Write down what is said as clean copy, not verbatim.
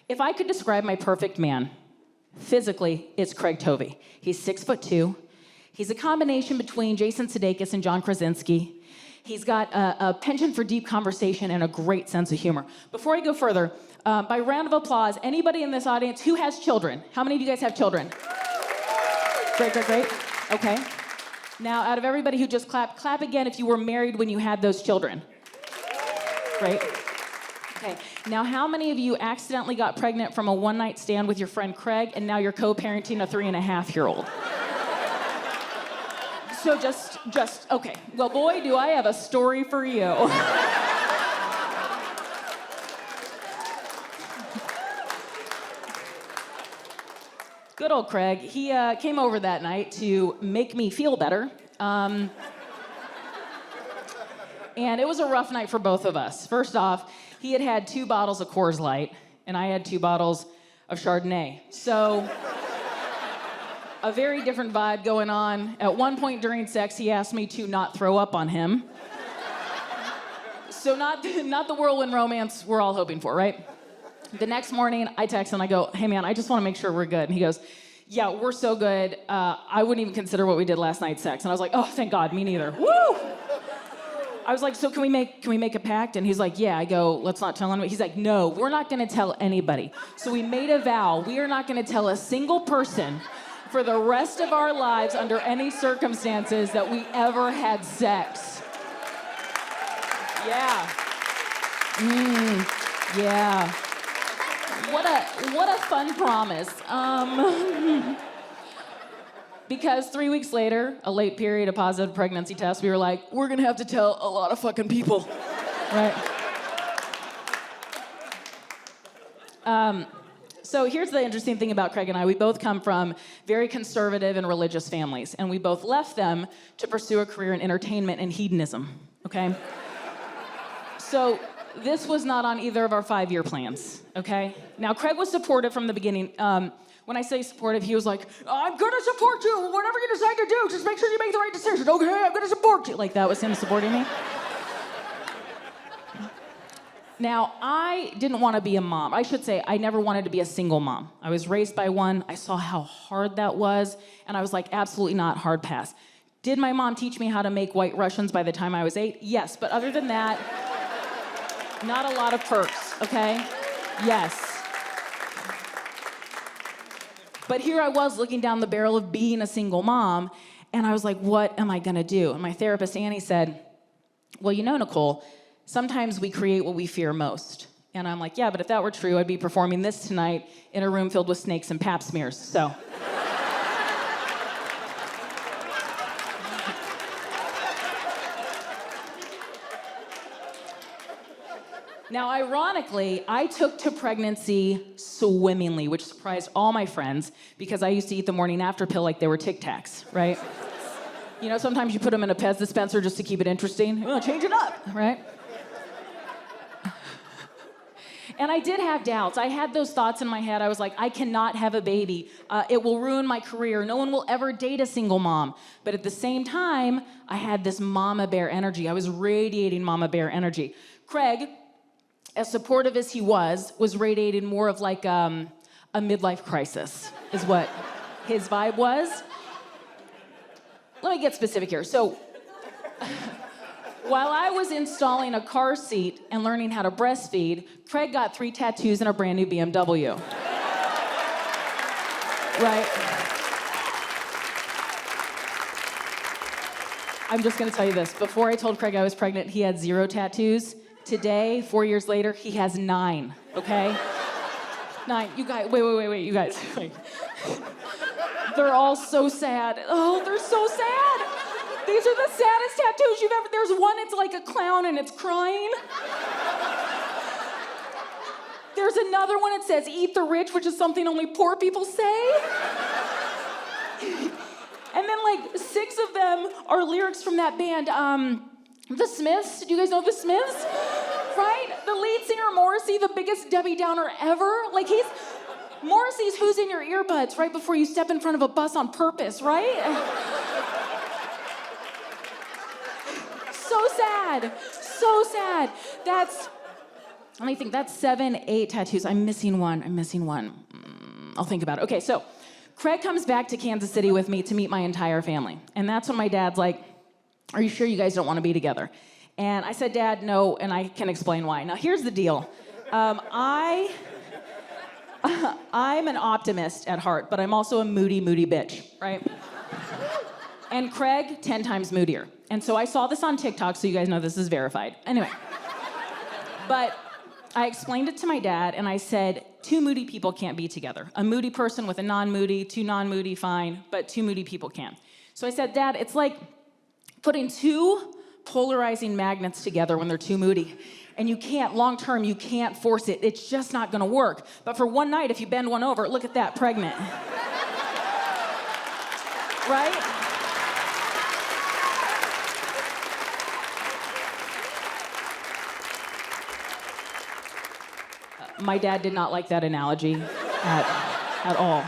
If I could describe my perfect man, physically, it's Craig Tovey. He's 6'2". He's a combination between Jason Sudeikis and John Krasinski. He's got a penchant for deep conversation and a great sense of humor. Before I go further, by round of applause, anybody in this audience who has children? How many of you guys have children? Great, great, great. Okay. Now, out of everybody who just clapped, clap again if you were married when you had those children. Great. Okay. Now, how many of you accidentally got pregnant from a one-night stand with your friend Craig, and now you're co-parenting a 3.5-year-old? So just, okay. Well, boy, do I have a story for you. Good old Craig. He came over that night to make me feel better. And it was a rough night for both of us. First off, he had 2 bottles of Coors Light, and I had 2 bottles of Chardonnay. So, a very different vibe going on. At one point during sex, he asked me to not throw up on him. So not the whirlwind romance we're all hoping for, right? The next morning, I text him and I go, hey man, I just want to make sure we're good. And he goes, yeah, we're so good. I wouldn't even consider what we did last night sex. And I was like, oh, thank God, me neither. Woo! I was like, so can we make a pact? And he's like, yeah. I go, let's not tell anyone. He's like, no, we're not going to tell anybody. So we made a vow. We are not going to tell a single person for the rest of our lives under any circumstances that we ever had sex. Yeah. Yeah. What a fun promise. Because 3 weeks later, a late period, a positive pregnancy test, we were like, we're gonna have to tell a lot of fucking people, right? So here's the interesting thing about Craig and I. We both come from very conservative and religious families, and we both left them to pursue a career in entertainment and hedonism, okay? So this was not on either of our 5-year plans, okay? Now, Craig was supportive from the beginning. When I say supportive, he was like, I'm gonna support you. Whatever you decide to do, just make sure you make the right decision. Okay, I'm gonna support you. Like, that was him supporting me. Now, I didn't want to be a mom. I should say, I never wanted to be a single mom. I was raised by one. I saw how hard that was, and I was like, absolutely not, hard pass. Did my mom teach me how to make White Russians by the time I was 8? Yes, but other than that, not a lot of perks, okay? Yes. But here I was looking down the barrel of being a single mom, and I was like, what am I gonna do? And my therapist, Annie, said, well, you know, Nicole, sometimes we create what we fear most. And I'm like, yeah, but if that were true, I'd be performing this tonight in a room filled with snakes and pap smears, so. Now, ironically, I took to pregnancy swimmingly, which surprised all my friends because I used to eat the morning after pill like they were Tic Tacs, right? You know, sometimes you put them in a Pez dispenser just to keep it interesting. Oh, change it up, right? And I did have doubts. I had those thoughts in my head. I was like, I cannot have a baby. It will ruin my career. No one will ever date a single mom. But at the same time, I had this mama bear energy. I was radiating mama bear energy. Craig, as supportive as he was radiating more of like a midlife crisis, is what his vibe was. Let me get specific here. So, while I was installing a car seat and learning how to breastfeed, Craig got 3 tattoos and a brand new BMW. Right? I'm just gonna tell you this. Before I told Craig I was pregnant, he had 0 tattoos. Today, 4 years later, he has 9, okay? 9. You guys, wait, you guys. Wait. They're all so sad. Oh, they're so sad. These are the saddest tattoos you've ever... There's one, it's like a clown and it's crying. There's another one, it says, eat the rich, which is something only poor people say. And then like 6 of them are lyrics from that band, The Smiths. Do you guys know The Smiths? Right? The lead singer, Morrissey, the biggest Debbie Downer ever. Like Morrissey's Who's in Your Earbuds right before you step in front of a bus on purpose, right? So sad. So sad. Let me think, that's 7, 8 tattoos. I'm missing one. I'll think about it. Okay, so Craig comes back to Kansas City with me to meet my entire family. And that's when my dad's like, are you sure you guys don't want to be together? And I said, Dad, no, and I can explain why. Now, here's the deal. I'm an optimist at heart, but I'm also a moody bitch, right? And Craig, 10 times moodier. And so I saw this on TikTok, so you guys know this is verified. Anyway. But I explained it to my dad, and I said, 2 moody people can't be together. A moody person with a non-moody, 2 non-moody, fine, but 2 moody people can. So I said, Dad, it's like putting 2 polarizing magnets together when they're too moody. And you can't, long term, you can't force it. It's just not gonna work. But for one night, if you bend one over, look at that, pregnant. Right? My dad did not like that analogy at all.